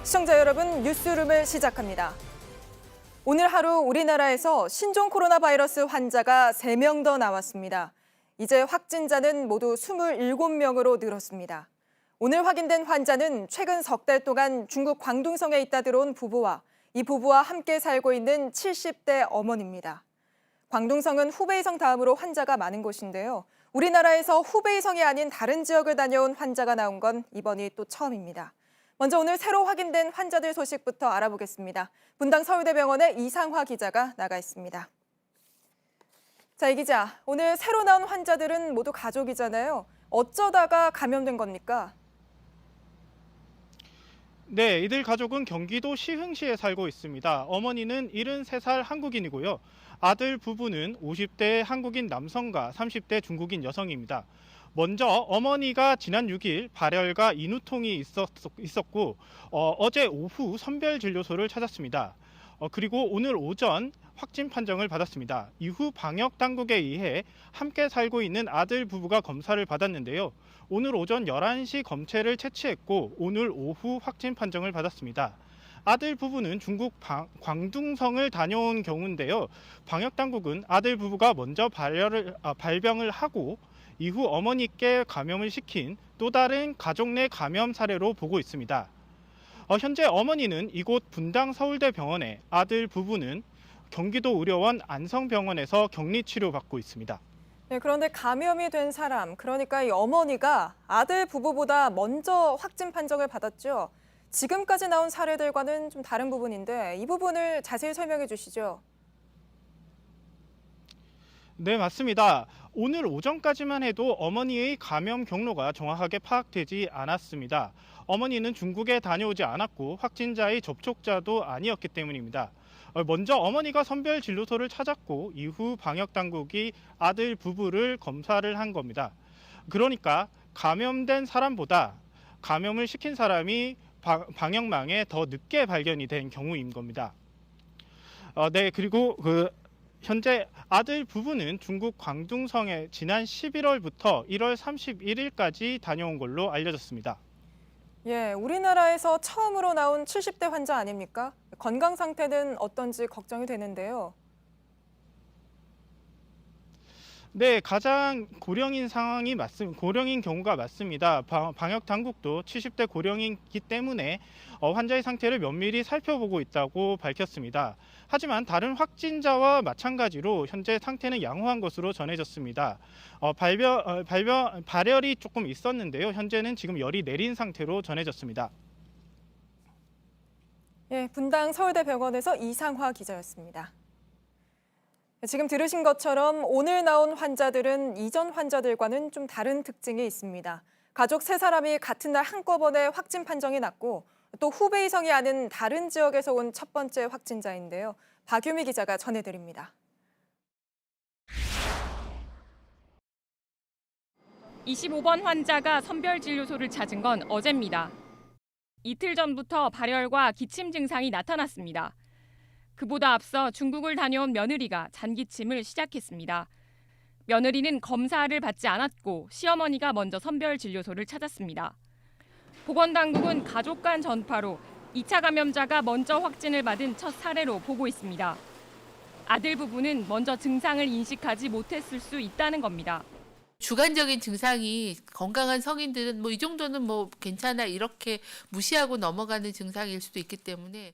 시청자 여러분, 뉴스룸을 시작합니다. 오늘 하루 우리나라에서 신종 코로나 바이러스 환자가 3명 더 나왔습니다. 이제 확진자는 모두 27명으로 늘었습니다. 오늘 확인된 환자는 최근 석 달 동안 중국 광둥성에 있다 들어온 부부와 이 부부와 함께 살고 있는 70대 어머니입니다. 광둥성은 후베이성 다음으로 환자가 많은 곳인데요. 우리나라에서 후베이성이 아닌 다른 지역을 다녀온 환자가 나온 건 이번이 또 처음입니다. 먼저 오늘 새로 확인된 환자들 소식부터 알아보겠습니다. 분당 서울대병원의 이상화 기자가 나가 있습니다. 자, 이 기자, 오늘 새로 나온 환자들은 모두 가족이잖아요. 어쩌다가 감염된 겁니까? 네, 이들 가족은 경기도 시흥시에 살고 있습니다. 어머니는 73살 한국인이고요. 아들 부부는 50대 한국인 남성과 30대 중국인 여성입니다. 먼저 어머니가 지난 6일 발열과 인후통이 있었고 어제 오후 선별진료소를 찾았습니다. 그리고 오늘 오전 확진 판정을 받았습니다. 이후 방역 당국에 의해 함께 살고 있는 아들 부부가 검사를 받았는데요. 오늘 오전 11시 검체를 채취했고 오늘 오후 확진 판정을 받았습니다. 아들 부부는 중국 광둥성을 다녀온 경우인데요. 방역 당국은 아들 부부가 먼저 발병을 하고 이후 어머니께 감염을 시킨 또 다른 가족 내 감염 사례로 보고 있습니다. 현재 어머니는 이곳 분당 서울대병원에, 아들 부부는 경기도 의료원 안성병원에서 격리 치료받고 있습니다. 네, 그런데 감염이 된 사람, 그러니까 이 어머니가 아들 부부보다 먼저 확진 판정을 받았죠. 지금까지 나온 사례들과는 좀 다른 부분인데 이 부분을 자세히 설명해 주시죠. 네, 맞습니다. 오늘 오전까지만 해도 어머니의 감염 경로가 정확하게 파악되지 않았습니다. 어머니는 중국에 다녀오지 않았고 확진자의 접촉자도 아니었기 때문입니다. 먼저 어머니가 선별진료소를 찾았고 이후 방역당국이 아들 부부를 검사를 한 겁니다. 그러니까 감염된 사람보다 감염을 시킨 사람이 방역망에 더 늦게 발견이 된 경우인 겁니다. 네, 그리고 현재 아들 부부는 중국 광둥성에 지난 11월부터 1월 31일까지 다녀온 걸로 알려졌습니다. 예, 우리나라에서 처음으로 나온 70대 환자 아닙니까? 건강 상태는 어떤지 걱정이 되는데요. 네, 가장 고령인 고령인 경우가 맞습니다. 방역 당국도 70대 고령이기 때문에 환자의 상태를 면밀히 살펴보고 있다고 밝혔습니다. 하지만 다른 확진자와 마찬가지로 현재 상태는 양호한 것으로 전해졌습니다. 발열이 조금 있었는데요. 현재는 지금 열이 내린 상태로 전해졌습니다. 예, 분당 서울대병원에서 이상화 기자였습니다. 지금 들으신 것처럼 오늘 나온 환자들은 이전 환자들과는 좀 다른 특징이 있습니다. 가족 3사람이 같은 날 한꺼번에 확진 판정이 났고 또 후베이성이 아닌 다른 지역에서 온 첫 번째 확진자인데요. 박유미 기자가 전해드립니다. (25번) 환자가 선별진료소를 찾은 건 어제입니다. 이틀 전부터 발열과 기침 증상이 나타났습니다. 그보다 앞서 중국을 다녀온 며느리가 잔기침을 시작했습니다. 며느리는 검사를 받지 않았고 시어머니가 먼저 선별진료소를 찾았습니다. 보건당국은 가족 간 전파로 2차 감염자가 먼저 확진을 받은 첫 사례로 보고 있습니다. 아들 부부는 먼저 증상을 인식하지 못했을 수 있다는 겁니다. 주관적인 증상이 건강한 성인들은 이 정도는 괜찮아 이렇게 무시하고 넘어가는 증상일 수도 있기 때문에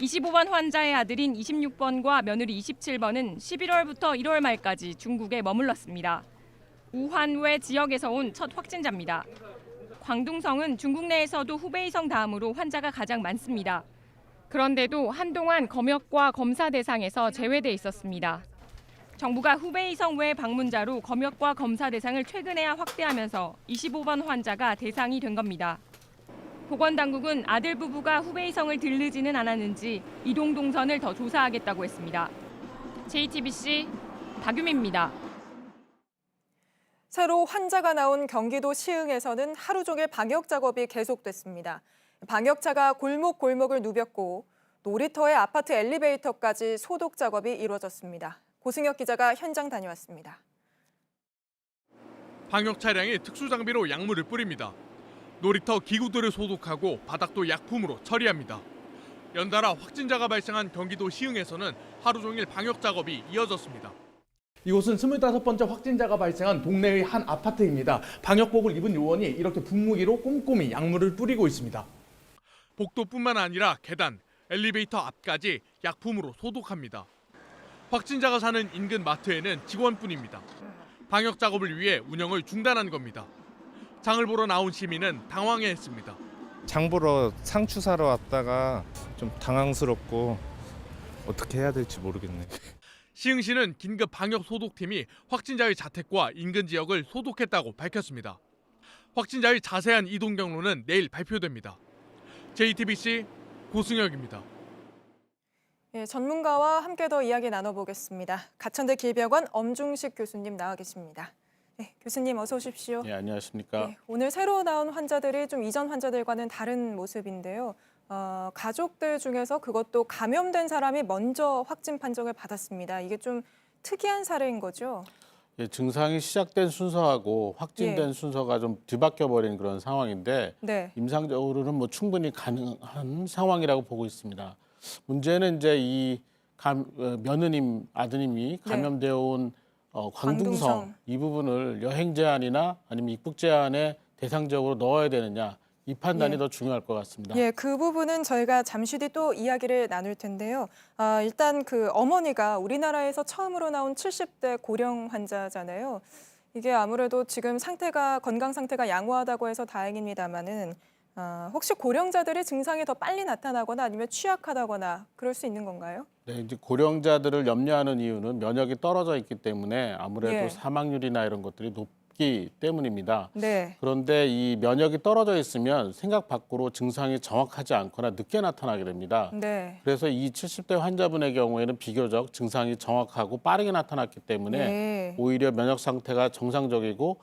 25번 환자의 아들인 26번과 며느리 27번은 11월부터 1월 말까지 중국에 머물렀습니다. 우한외 지역에서 온 첫 확진자입니다. 광둥성은 중국 내에서도 후베이성 다음으로 환자가 가장 많습니다. 그런데도 한동안 검역과 검사 대상에서 제외돼 있었습니다. 정부가 후베이성 외 방문자로 검역과 검사 대상을 최근에야 확대하면서 25번 환자가 대상이 된 겁니다. 보건당국은 아들 부부가 후베이성을 들르지는 않았는지 이동 동선을 더 조사하겠다고 했습니다. JTBC 박유미입니다. 새로 환자가 나온 경기도 시흥에서는 하루 종일 방역 작업이 계속됐습니다. 방역차가 골목골목을 누볐고 놀이터의 아파트 엘리베이터까지 소독 작업이 이루어졌습니다. 고승혁 기자가 현장 다녀왔습니다. 방역 차량이 특수 장비로 약물을 뿌립니다. 놀이터 기구들을 소독하고 바닥도 약품으로 처리합니다. 연달아 확진자가 발생한 경기도 시흥에서는 하루 종일 방역 작업이 이어졌습니다. 이곳은 25번째 확진자가 발생한 동네의 한 아파트입니다. 방역복을 입은 요원이 이렇게 분무기로 꼼꼼히 약물을 뿌리고 있습니다. 복도뿐만 아니라 계단, 엘리베이터 앞까지 약품으로 소독합니다. 확진자가 사는 인근 마트에는 직원뿐입니다. 방역 작업을 위해 운영을 중단한 겁니다. 장을 보러 나온 시민은 당황해했습니다. 장 보러 상추 사러 왔다가 좀 당황스럽고 어떻게 해야 될지 모르겠네요. 시흥시는 긴급 방역 소독팀이 확진자의 자택과 인근 지역을 소독했다고 밝혔습니다. 확진자의 자세한 이동 경로는 내일 발표됩니다. JTBC 고승혁입니다. 예, 전문가와 함께 더 이야기 나눠보겠습니다. 가천대 길병원 엄중식 교수님 나와 계십니다. 네, 교수님 어서 오십시오. 네, 안녕하십니까. 네, 오늘 새로 나온 환자들이 좀 이전 환자들과는 다른 모습인데요. 가족들 중에서 그것도 감염된 사람이 먼저 확진 판정을 받았습니다. 이게 좀 특이한 사례인 거죠? 예, 증상이 시작된 순서하고 확진된 예. 순서가 좀 뒤바뀌어 버린 그런 상황인데 네. 임상적으로는 뭐 충분히 가능한 상황이라고 보고 있습니다. 문제는 이제 이 며느님 아드님이 감염되어 온 광둥성 이 부분을 여행 제한이나 아니면 입국 제한에 대상적으로 넣어야 되느냐 이 판단이 예. 더 중요할 것 같습니다. 예, 그 부분은 저희가 잠시 뒤 또 이야기를 나눌 텐데요. 일단 그 어머니가 우리나라에서 처음으로 나온 70대 고령 환자잖아요. 이게 아무래도 지금 건강 상태가 양호하다고 해서 다행입니다만은 혹시 고령자들의 증상이 더 빨리 나타나거나 아니면 취약하다거나 그럴 수 있는 건가요? 네, 이제 고령자들을 염려하는 이유는 면역이 떨어져 있기 때문에 아무래도 예. 사망률이나 이런 것들이 높기 때문입니다. 네. 그런데 이 면역이 떨어져 있으면 생각 밖으로 증상이 정확하지 않거나 늦게 나타나게 됩니다. 네. 그래서 이 70대 환자분의 경우에는 비교적 증상이 정확하고 빠르게 나타났기 때문에 네. 오히려 면역 상태가 정상적이고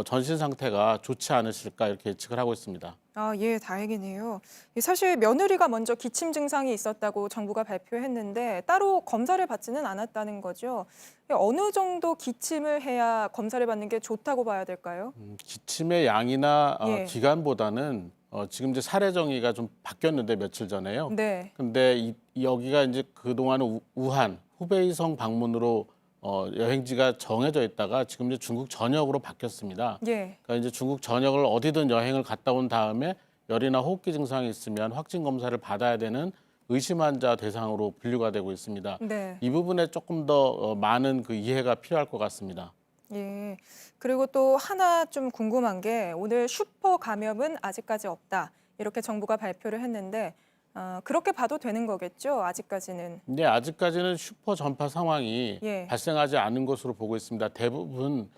전신 상태가 좋지 않으실까 이렇게 예측을 하고 있습니다. 예, 다행이네요. 사실 며느리가 먼저 기침 증상이 있었다고 정부가 발표했는데 따로 검사를 받지는 않았다는 거죠. 어느 정도 기침을 해야 검사를 받는 게 좋다고 봐야 될까요? 기침의 양이나 예. 기간보다는 지금 이제 사례 정의가 좀 바뀌었는데 며칠 전에요. 네. 근데 여기가 이제 그동안은 우한, 후베이성 방문으로 여행지가 정해져 있다가 지금 이제 중국 전역으로 바뀌었습니다. 예. 그러니까 이제 중국 전역을 어디든 여행을 갔다 온 다음에 열이나 호흡기 증상이 있으면 확진 검사를 받아야 되는 의심 환자 대상으로 분류가 되고 있습니다. 네. 이 부분에 조금 더 많은 그 이해가 필요할 것 같습니다. 예. 그리고 또 하나 좀 궁금한 게 오늘 슈퍼 감염은 아직까지 없다. 이렇게 정부가 발표를 했는데 그렇게 봐도 되는 거겠죠? 아직까지는. 근데 아직까지는 슈퍼 전파 상황이 예. 발생하지 않은 것으로 보고 있습니다. 대부분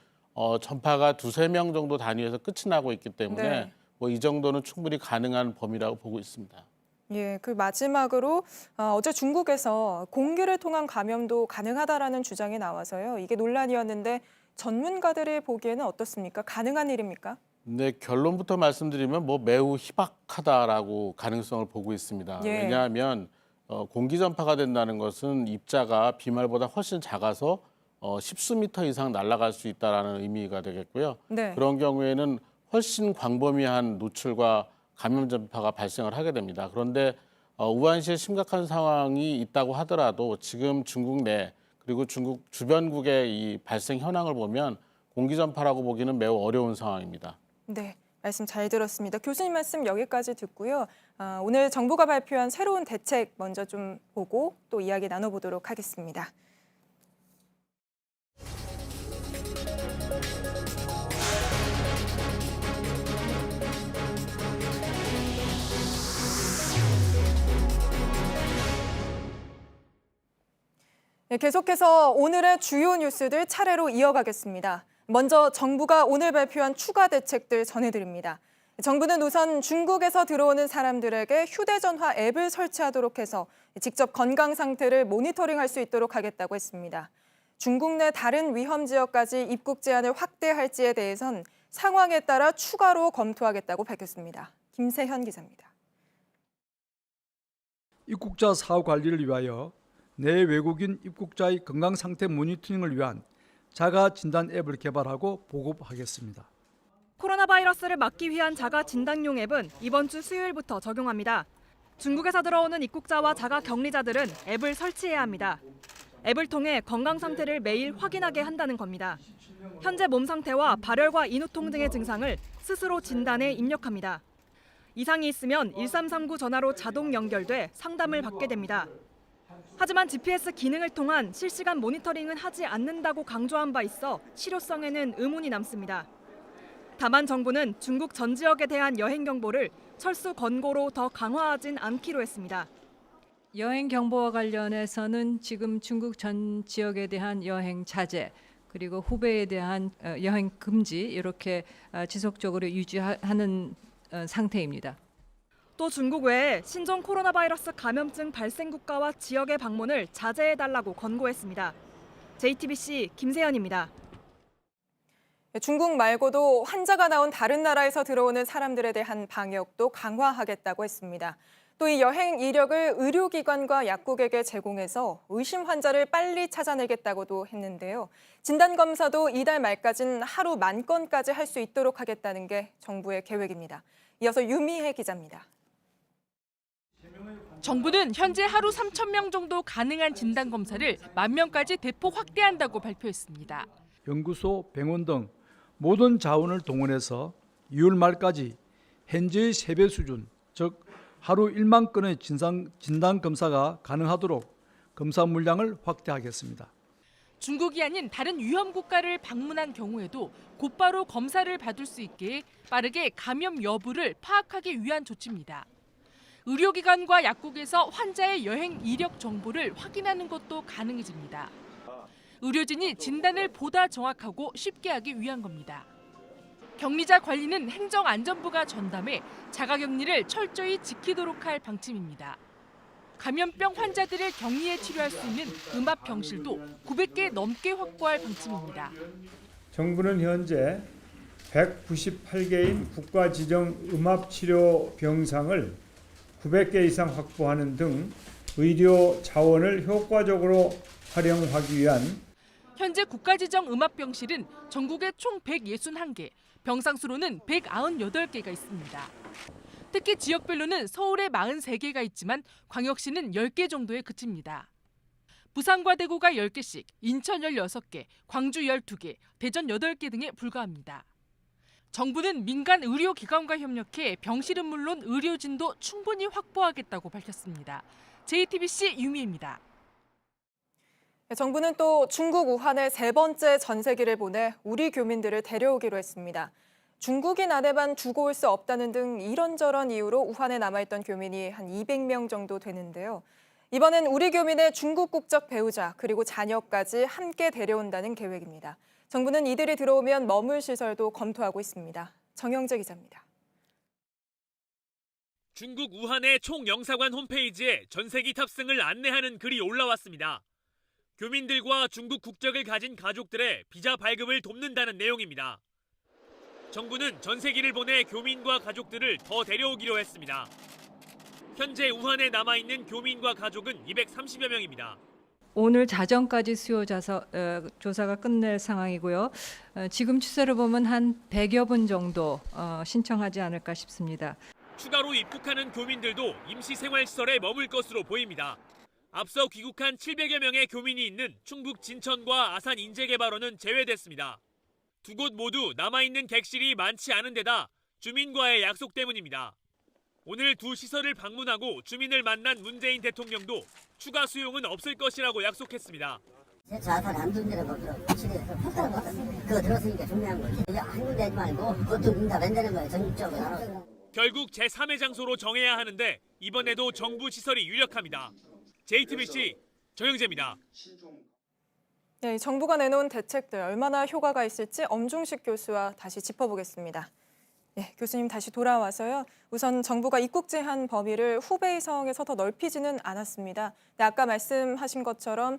전파가 2~3명 정도 단위에서 끝이 나고 있기 때문에 네. 뭐 이 정도는 충분히 가능한 범위라고 보고 있습니다. 예, 그 마지막으로 어제 중국에서 공기를 통한 감염도 가능하다라는 주장이 나와서요. 이게 논란이었는데 전문가들이 보기에는 어떻습니까? 가능한 일입니까? 근데 결론부터 말씀드리면 뭐 매우 희박하다라고 가능성을 보고 있습니다. 예. 왜냐하면 공기 전파가 된다는 것은 입자가 비말보다 훨씬 작아서 십수 미터 이상 날아갈 수 있다라는 의미가 되겠고요. 네. 그런 경우에는 훨씬 광범위한 노출과 감염 전파가 발생을 하게 됩니다. 그런데 우한시에 심각한 상황이 있다고 하더라도 지금 중국 내 그리고 중국 주변국의 이 발생 현황을 보면 공기 전파라고 보기는 매우 어려운 상황입니다. 네, 말씀 잘 들었습니다. 교수님 말씀 여기까지 듣고요. 오늘 정부가 발표한 새로운 대책 먼저 좀 보고 또 이야기 나눠보도록 하겠습니다. 네, 계속해서 오늘의 주요 뉴스들 차례로 이어가겠습니다. 먼저 정부가 오늘 발표한 추가 대책들 전해드립니다. 정부는 우선 중국에서 들어오는 사람들에게 휴대전화 앱을 설치하도록 해서 직접 건강 상태를 모니터링할 수 있도록 하겠다고 했습니다. 중국 내 다른 위험 지역까지 입국 제한을 확대할지에 대해선 상황에 따라 추가로 검토하겠다고 밝혔습니다. 김세현 기자입니다. 입국자 사후 관리를 위하여 내 외국인 입국자의 건강 상태 모니터링을 위한 자가 진단 앱을 개발하고 보급하겠습니다. 코로나 바이러스를 막기 위한 자가 진단용 앱은 이번 주 수요일부터 적용합니다. 중국에서 들어오는 입국자와 자가 격리자들은 앱을 설치해야 합니다. 앱을 통해 건강 상태를 매일 확인하게 한다는 겁니다. 현재 몸 상태와 발열과 인후통 등의 증상을 스스로 진단해 입력합니다. 이상이 있으면 1339 전화로 자동 연결돼 상담을 받게 됩니다. 하지만 GPS 기능을 통한 실시간 모니터링은 하지 않는다고 강조한 바 있어 실효성에는 의문이 남습니다. 다만 정부는 중국 전 지역에 대한 여행 경보를 철수 권고로 더 강화하진 않기로 했습니다. 여행 경보와 관련해서는 지금 중국 전 지역에 대한 여행 자제 그리고 후베이에 대한 여행 금지 이렇게 지속적으로 유지하는 상태입니다. 또 중국 외에 신종 코로나 바이러스 감염증 발생 국가와 지역의 방문을 자제해달라고 권고했습니다. JTBC 김세연입니다. 중국 말고도 환자가 나온 다른 나라에서 들어오는 사람들에 대한 방역도 강화하겠다고 했습니다. 또 이 여행 이력을 의료기관과 약국에게 제공해서 의심 환자를 빨리 찾아내겠다고도 했는데요. 진단검사도 이달 말까지는 하루 10,000건까지 할 수 있도록 하겠다는 게 정부의 계획입니다. 이어서 유미혜 기자입니다. 정부는 현재 하루 3,000명 정도 가능한 진단검사를 10,000명까지 대폭 확대한다고 발표했습니다. 연구소, 병원 등 모든 자원을 동원해서 2월 말까지 현재의 3배 수준, 즉 하루 1만 건의 진단 검사가 가능하도록 검사 물량을 확대하겠습니다. 중국이 아닌 다른 위험 국가를 방문한 경우에도 곧바로 검사를 받을 수 있게 빠르게 감염 여부를 파악하기 위한 조치입니다. 의료기관과 약국에서 환자의 여행 이력 정보를 확인하는 것도 가능해집니다. 의료진이 진단을 보다 정확하고 쉽게 하기 위한 겁니다. 격리자 관리는 행정안전부가 전담해 자가격리를 철저히 지키도록 할 방침입니다. 감염병 환자들을 격리해 치료할 수 있는 음압병실도 900개 넘게 확보할 방침입니다. 정부는 현재 198개인 국가지정 음압치료 병상을 900개 이상 확보하는 등 의료 자원을 효과적으로 활용하기 위한 현재 국가지정 음압병실은 전국에 총 161개, 병상 수로는 198개가 있습니다. 특히 지역별로는 서울에 43개가 있지만 광역시는 10개 정도에 그칩니다. 부산과 대구가 10개씩, 인천 16개, 광주 12개, 대전 8개 등에 불과합니다. 정부는 민간 의료기관과 협력해 병실은 물론 의료진도 충분히 확보하겠다고 밝혔습니다. JTBC 유미입니다. 정부는 또 중국 우한에 3번째 전세기를 보내 우리 교민들을 데려오기로 했습니다. 중국인 아내만 두고 올 수 없다는 등 이런저런 이유로 우한에 남아있던 교민이 한 200명 정도 되는데요. 이번엔 우리 교민의 중국 국적 배우자 그리고 자녀까지 함께 데려온다는 계획입니다. 정부는 이들이 들어오면 머물 시설도 검토하고 있습니다. 정영재 기자입니다. 중국 우한의 총영사관 홈페이지에 전세기 탑승을 안내하는 글이 올라왔습니다. 교민들과 중국 국적을 가진 가족들의 비자 발급을 돕는다는 내용입니다. 정부는 전세기를 보내 교민과 가족들을 더 데려오기로 했습니다. 현재 우한에 남아있는 교민과 가족은 230여 명입니다. 오늘 자정까지 수요 조사가 끝낼 상황이고요. 지금 추세로 보면 한 100여 분 정도 신청하지 않을까 싶습니다. 추가로 입국하는 교민들도 임시생활시설에 머물 것으로 보입니다. 앞서 귀국한 700여 명의 교민이 있는 충북 진천과 아산 인재개발원은 제외됐습니다. 두 곳 모두 남아있는 객실이 많지 않은 데다 주민과의 약속 때문입니다. 오늘 두 시설을 방문하고 주민을 만난 문재인 대통령도 추가 수용은 없을 것이라고 약속했습니다. 저 아산 안전지를 거기로 그거 들었으니까 중요한 거지. 한 군데 말고 그것도 다 만드는 거예요. 전국적으로. 결국 제3의 장소로 정해야 하는데 이번에도 정부 시설이 유력합니다. JTBC 정영재입니다. 네, 정부가 내놓은 대책들 얼마나 효과가 있을지 엄중식 교수와 다시 짚어보겠습니다. 네, 교수님 다시 돌아와서요. 우선 정부가 입국 제한 범위를 후베이성에서 더 넓히지는 않았습니다. 네, 아까 말씀하신 것처럼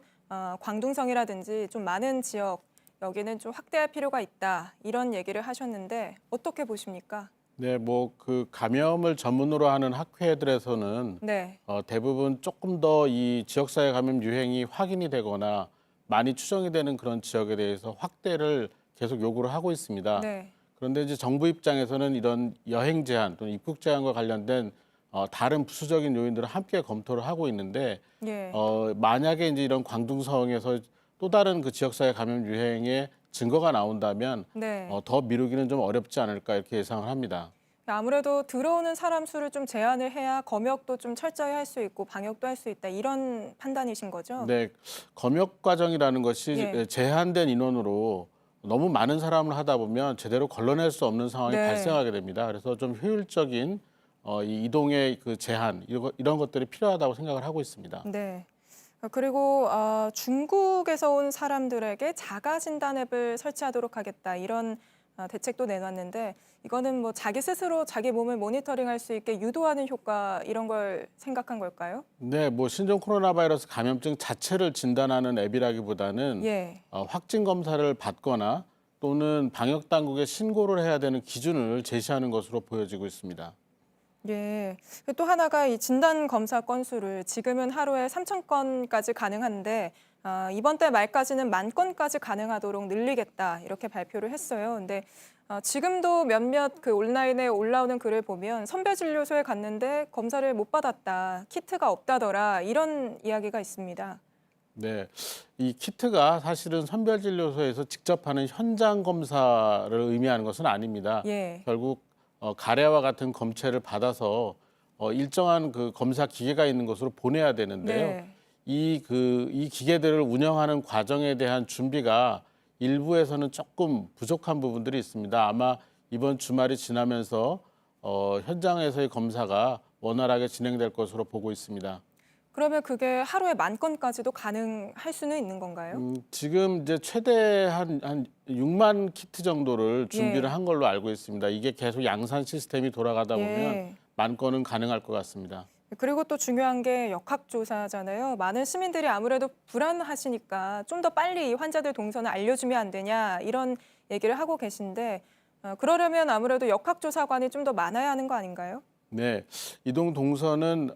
광둥성이라든지 좀 많은 지역 여기는 좀 확대할 필요가 있다 이런 얘기를 하셨는데 어떻게 보십니까? 네, 뭐 그 감염을 전문으로 하는 학회들에서는 네. 대부분 조금 더 이 지역사회 감염 유행이 확인이 되거나 많이 추정이 되는 그런 지역에 대해서 확대를 계속 요구를 하고 있습니다. 네. 그런데 이제 정부 입장에서는 이런 여행 제한 또는 입국 제한과 관련된 다른 부수적인 요인들을 함께 검토를 하고 있는데 예. 만약에 이제 이런 광둥성에서 또 다른 그 지역사회 감염 유행의 증거가 나온다면 네. 더 미루기는 좀 어렵지 않을까 이렇게 예상을 합니다. 아무래도 들어오는 사람 수를 좀 제한을 해야 검역도 좀 철저히 할 수 있고 방역도 할 수 있다 이런 판단이신 거죠? 네, 검역 과정이라는 것이 예. 제한된 인원으로 너무 많은 사람을 하다 보면 제대로 걸러낼 수 없는 상황이 네. 발생하게 됩니다. 그래서 좀 효율적인 이 이동의 그 제한 이런 것들이 필요하다고 생각을 하고 있습니다. 네. 그리고 중국에서 온 사람들에게 자가 진단 앱을 설치하도록 하겠다 이런 대책도 내놨는데 이거는 뭐 자기 스스로 자기 몸을 모니터링할 수 있게 유도하는 효과 이런 걸 생각한 걸까요? 네, 뭐 신종 코로나 바이러스 감염증 자체를 진단하는 앱이라기보다는 예. 확진 검사를 받거나 또는 방역 당국에 신고를 해야 되는 기준을 제시하는 것으로 보여지고 있습니다. 예. 또 하나가 이 진단 검사 건수를 지금은 하루에 3,000건까지 가능한데 이번 달 말까지는 10,000건까지 가능하도록 늘리겠다 이렇게 발표를 했어요. 근데 지금도 몇몇 그 온라인에 올라오는 글을 보면 선별진료소에 갔는데 검사를 못 받았다, 키트가 없다더라 이런 이야기가 있습니다. 네, 이 키트가 사실은 선별진료소에서 직접 하는 현장 검사를 의미하는 것은 아닙니다. 예. 결국 가래와 같은 검체를 받아서 일정한 그 검사 기계가 있는 곳으로 보내야 되는데요. 네. 이 기계들을 운영하는 과정에 대한 준비가 일부에서는 조금 부족한 부분들이 있습니다. 아마 이번 주말이 지나면서 현장에서의 검사가 원활하게 진행될 것으로 보고 있습니다. 그러면 그게 하루에 10,000건까지도 가능할 수는 있는 건가요? 지금 이제 최대 한 6만 키트 정도를 준비를 예. 한 걸로 알고 있습니다. 이게 계속 양산 시스템이 돌아가다 보면 예. 10,000건은 가능할 것 같습니다. 그리고 또 중요한 게 역학조사잖아요. 많은 시민들이 아무래도 불안하시니까 좀 더 빨리 이 환자들 동선을 알려주면 안 되냐 이런 얘기를 하고 계신데 그러려면 아무래도 역학조사관이 좀 더 많아야 하는 거 아닌가요? 네, 이동 동선은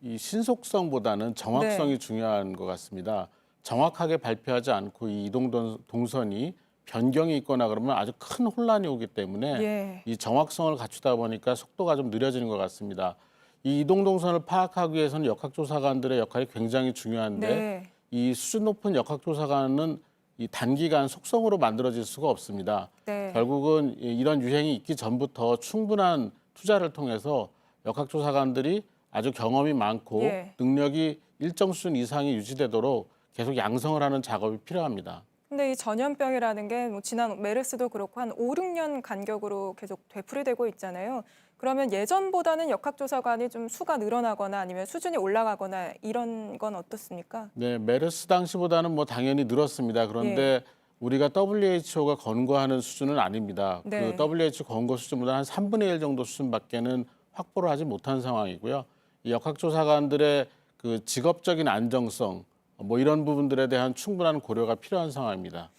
이 신속성보다는 정확성이 네. 중요한 것 같습니다. 정확하게 발표하지 않고 이 이동 동선이 변경이 있거나 그러면 아주 큰 혼란이 오기 때문에 예. 이 정확성을 갖추다 보니까 속도가 좀 느려지는 것 같습니다. 이 이동 동선을 파악하기 위해서는 역학조사관들의 역할이 굉장히 중요한데 네. 이 수준 높은 역학조사관은 이 단기간 속성으로 만들어질 수가 없습니다. 네. 결국은 이런 유행이 있기 전부터 충분한 투자를 통해서 역학조사관들이 아주 경험이 많고 예. 능력이 일정 수준 이상이 유지되도록 계속 양성을 하는 작업이 필요합니다. 근데 이 전염병이라는 게 뭐 지난 메르스도 그렇고 한 5, 6년 간격으로 계속 되풀이되고 있잖아요. 그러면 예전보다는 역학조사관이 좀 수가 늘어나거나 아니면 수준이 올라가거나 이런 건 어떻습니까? 네, 메르스 당시보다는 뭐 당연히 늘었습니다. 그런데 우리가 WHO가 권고하는 수준은 아닙니다. 네. 그 WHO 권고 수준보다 한 3분의 1 정도 수준밖에는 확보를 하지 못한 상황이고요. 이 역학조사관들의 그 직업적인 안정성 뭐 이런 부분들에 대한 충분한 고려가 필요한 상황입니다.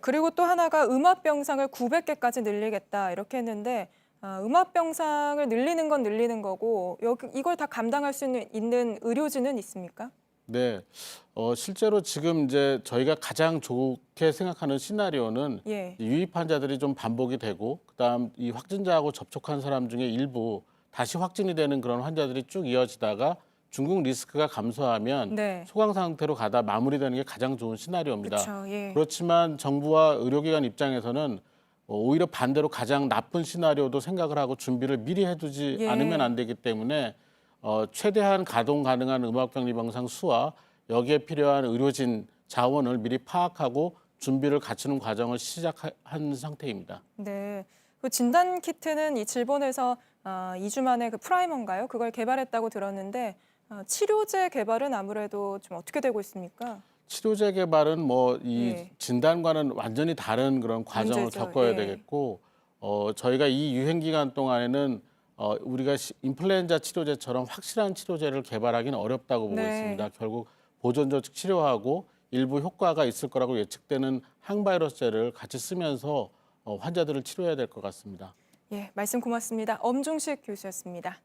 그리고 또 하나가 음압병상을 900개까지 늘리겠다 이렇게 했는데 음압병상을 늘리는 건 늘리는 거고 이걸 다 감당할 수 있는 의료진은 있습니까? 네, 실제로 지금 이제 저희가 가장 좋게 생각하는 시나리오는 예. 유입 환자들이 좀 반복이 되고 그다음 이 확진자하고 접촉한 사람 중에 일부 다시 확진이 되는 그런 환자들이 쭉 이어지다가 중국 리스크가 감소하면 네. 소강 상태로 가다 마무리되는 게 가장 좋은 시나리오입니다. 그렇죠. 예. 그렇지만 정부와 의료기관 입장에서는 오히려 반대로 가장 나쁜 시나리오도 생각을 하고 준비를 미리 해두지 예. 않으면 안 되기 때문에 최대한 가동 가능한 음압격리병상 수와 여기에 필요한 의료진 자원을 미리 파악하고 준비를 갖추는 과정을 시작한 상태입니다. 네. 그 진단 키트는 이 질본에서 2주 만에 그 프라이머인가요? 그걸 개발했다고 들었는데 치료제 개발은 아무래도 좀 어떻게 되고 있습니까? 치료제 개발은 뭐 이 예. 진단과는 완전히 다른 그런 과정을 문제죠. 겪어야 예. 되겠고 저희가 이 유행 기간 동안에는 우리가 인플루엔자 치료제처럼 확실한 치료제를 개발하기는 어렵다고 보고 네. 있습니다. 결국 보존조직 치료하고 일부 효과가 있을 거라고 예측되는 항바이러스제를 같이 쓰면서 환자들을 치료해야 될 것 같습니다. 예, 말씀 고맙습니다. 엄중식 교수였습니다.